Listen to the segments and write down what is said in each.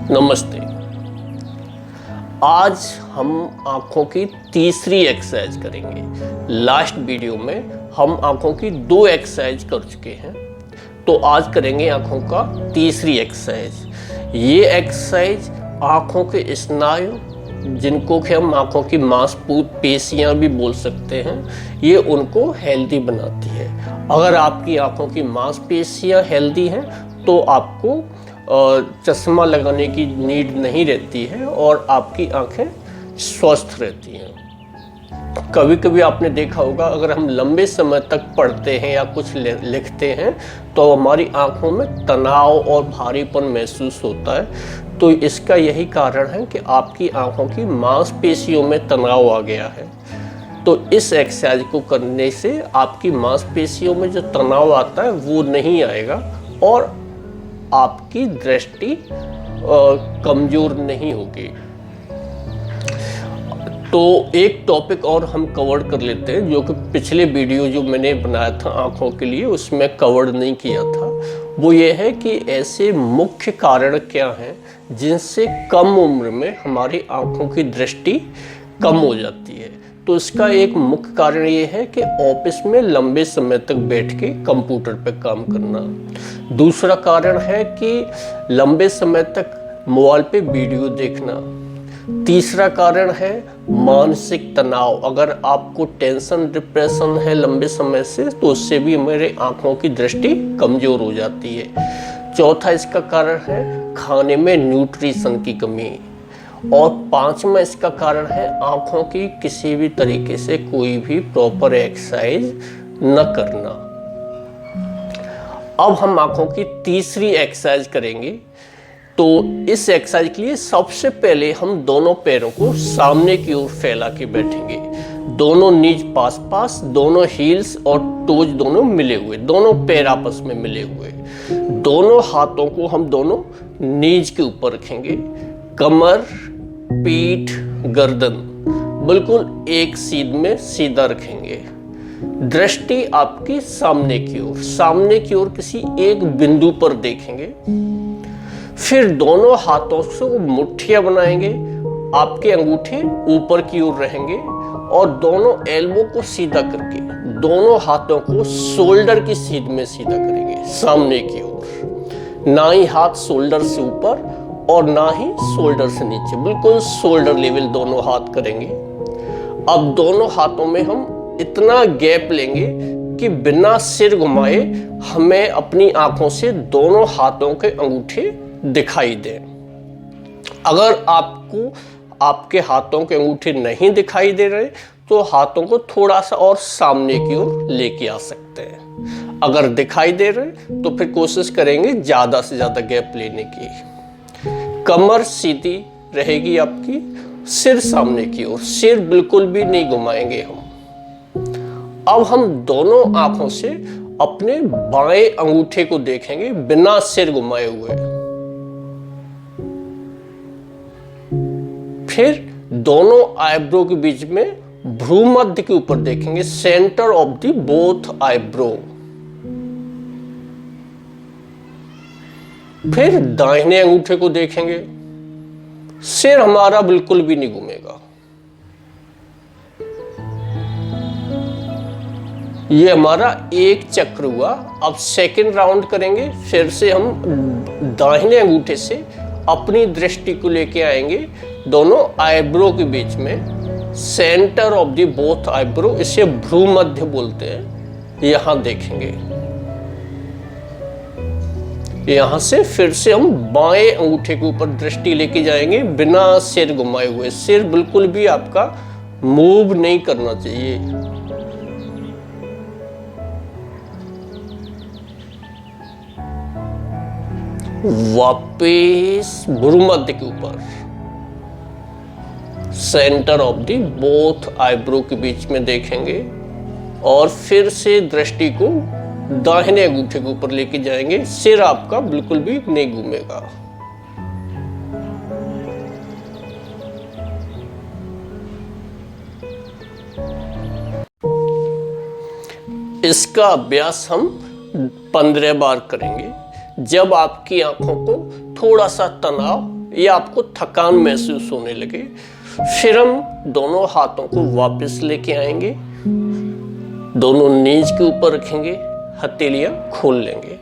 नमस्ते। आज हम आँखों की तीसरी एक्सरसाइज करेंगे। लास्ट वीडियो में हम आँखों की 2 एक्सरसाइज कर चुके हैं, तो आज करेंगे आँखों का तीसरी एक्सरसाइज। ये एक्सरसाइज आँखों के स्नायु, जिनको कि हम आँखों की मांसपेशियाँ भी बोल सकते हैं, ये उनको हेल्दी बनाती है। अगर आपकी आँखों की मांसपेशियाँ हेल्दी हैं तो आपको चश्मा लगाने की नीड नहीं रहती है और आपकी आंखें स्वस्थ रहती हैं। कभी कभी आपने देखा होगा, अगर हम लंबे समय तक पढ़ते हैं या कुछ लिखते हैं तो हमारी आंखों में तनाव और भारीपन महसूस होता है। तो इसका यही कारण है कि आपकी आंखों की मांसपेशियों में तनाव आ गया है। तो इस एक्सरसाइज को करने से आपकी मांसपेशियों में जो तनाव आता है वो नहीं आएगा और आपकी दृष्टि कमजोर नहीं होगी। तो एक टॉपिक और हम कवर कर लेते हैं, जो कि पिछले वीडियो जो मैंने बनाया था आँखों के लिए उसमें कवर नहीं किया था। वो ये है कि ऐसे मुख्य कारण क्या हैं जिनसे कम उम्र में हमारी आँखों की दृष्टि कम हो जाती है। तो इसका एक मुख्य कारण ये है कि ऑफिस में लंबे समय तक बैठ के कंप्यूटर पे काम करना। दूसरा कारण है कि लंबे समय तक मोबाइल पे वीडियो देखना। तीसरा कारण है मानसिक तनाव। अगर आपको टेंशन डिप्रेशन है लंबे समय से तो उससे भी हमारे आँखों की दृष्टि कमज़ोर हो जाती है। चौथा इसका कारण है खाने में न्यूट्रिशन की कमी। और पांचवा इसका कारण है आँखों की किसी भी तरीके से कोई भी प्रॉपर एक्सरसाइज न करना। अब हम आँखों की तीसरी एक्सरसाइज करेंगे। तो इस एक्सरसाइज के लिए सबसे पहले हम दोनों पैरों को सामने की ओर फैला के बैठेंगे। दोनों नीज पास पास, दोनों हील्स और टोज दोनों मिले हुए, दोनों पैर आपस में मिले हुए। दोनों हाथों को हम दोनों नीज के ऊपर रखेंगे। कमर, पीठ, गर्दन बिल्कुल एक सीध में सीधा रखेंगे। दृष्टि आपकी सामने की ओर किसी एक बिंदु पर देखेंगे। फिर दोनों हाथों से मुट्ठियां बनाएंगे। आपके अंगूठे ऊपर की ओर रहेंगे और दोनों एल्बो को सीधा करके दोनों हाथों को शोल्डर की सीध में सीधा करेंगे सामने की ओर। ना ही हाथ शोल्डर से ऊपर और ना ही शोल्डर से नीचे, बिल्कुल शोल्डर लेवल दोनों हाथ करेंगे। अब दोनों हाथों में हम इतना गैप लेंगे कि बिना सिर घुमाए हमें अपनी आंखों से दोनों हाथों के अंगूठे दिखाई दें। अगर आपको आपके हाथों के अंगूठे नहीं दिखाई दे रहे तो हाथों को थोड़ा सा और सामने की ओर लेके आ सकते हैं। अगर दिखाई दे रहे तो फिर कोशिश करेंगे ज्यादा से ज्यादा गैप लेने की। कमर सीधी रहेगी आपकी, सिर सामने की ओर, सिर बिल्कुल भी नहीं घुमाएंगे हम। अब हम दोनों आंखों से अपने बाएं अंगूठे को देखेंगे बिना सिर घुमाए हुए। फिर दोनों आईब्रो के बीच में भ्रूमध्य के ऊपर देखेंगे, centre of the both eyebrow. फिर दाहिने अंगूठे को देखेंगे, सिर हमारा बिल्कुल भी नहीं घूमेगा। ये हमारा एक चक्र हुआ। अब सेकंड राउंड करेंगे। फिर से हम दाहिने अंगूठे से अपनी दृष्टि को लेके आएंगे दोनों आईब्रो के बीच में, centre of the both eyebrow, इसे भ्रूमध्य बोलते हैं। यहां देखेंगे। यहां से फिर से हम बाएं अंगूठे के ऊपर दृष्टि लेके जाएंगे बिना सिर घुमाए हुए। सिर बिल्कुल भी आपका मूव नहीं करना चाहिए। वापिस भ्रूमध्य के ऊपर, centre of the both eyebrow के बीच में देखेंगे और फिर से दृष्टि को दाहिने अंगूठे के ऊपर लेके जाएंगे। सिर आपका बिल्कुल भी नहीं घूमेगा। इसका अभ्यास हम 15 बार करेंगे। जब आपकी आंखों को थोड़ा सा तनाव या आपको थकान महसूस होने लगे, फिर हम दोनों हाथों को वापस लेके आएंगे, दोनों नीज के ऊपर रखेंगे, हथेलियां खोल लेंगे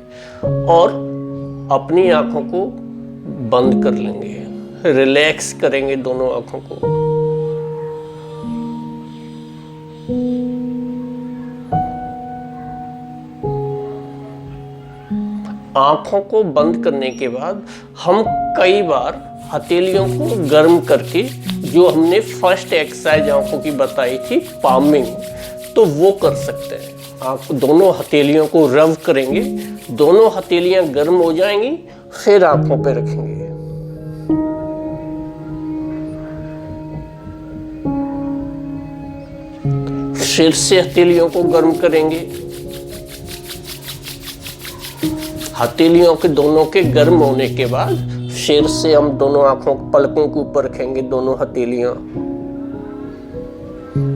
और अपनी आंखों को बंद कर लेंगे, रिलैक्स करेंगे दोनों आंखों को। आंखों को बंद करने के बाद हम कई बार हथेलियों को गर्म करके, जो हमने फर्स्ट एक्सरसाइज आंखों की बताई थी पामिंग, तो वो कर सकते हैं। आप दोनों हथेलियों को रब करेंगे, दोनों हथेलियां गर्म हो जाएंगी, फिर आंखों पे रखेंगे। फिर से हथेलियों को गर्म करेंगे, हथेलियों के दोनों के गर्म होने के बाद फिर से हम दोनों आंखों पलकों के ऊपर रखेंगे दोनों हथेलियां।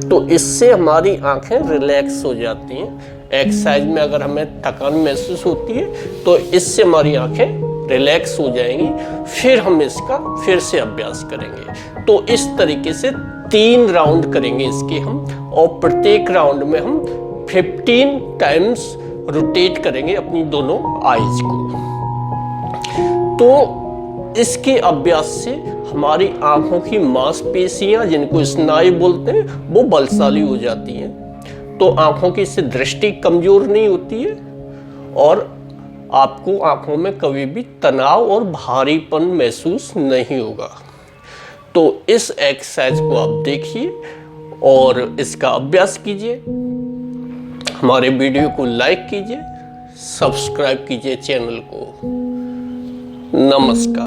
तो इससे हमारी आंखें रिलैक्स हो जाती हैं। एक्सरसाइज में अगर हमें थकान महसूस होती है तो इससे हमारी आंखें रिलैक्स हो जाएंगी, फिर हम इसका फिर से अभ्यास करेंगे। तो इस तरीके से 3 राउंड करेंगे इसके हम, और प्रत्येक राउंड में हम 15 टाइम्स रोटेट करेंगे अपनी दोनों आईज को। तो इसके अभ्यास से हमारी आंखों की मांसपेशियां, जिनको स्नायु बोलते हैं, वो बलशाली हो जाती हैं। तो आंखों की इससे दृष्टि कमजोर नहीं होती है और आपको आंखों में कभी भी तनाव और भारीपन महसूस नहीं होगा। तो इस एक्सरसाइज को आप देखिए और इसका अभ्यास कीजिए। हमारे वीडियो को लाइक कीजिए, सब्सक्राइब कीजिए चैनल को। नमस्कार।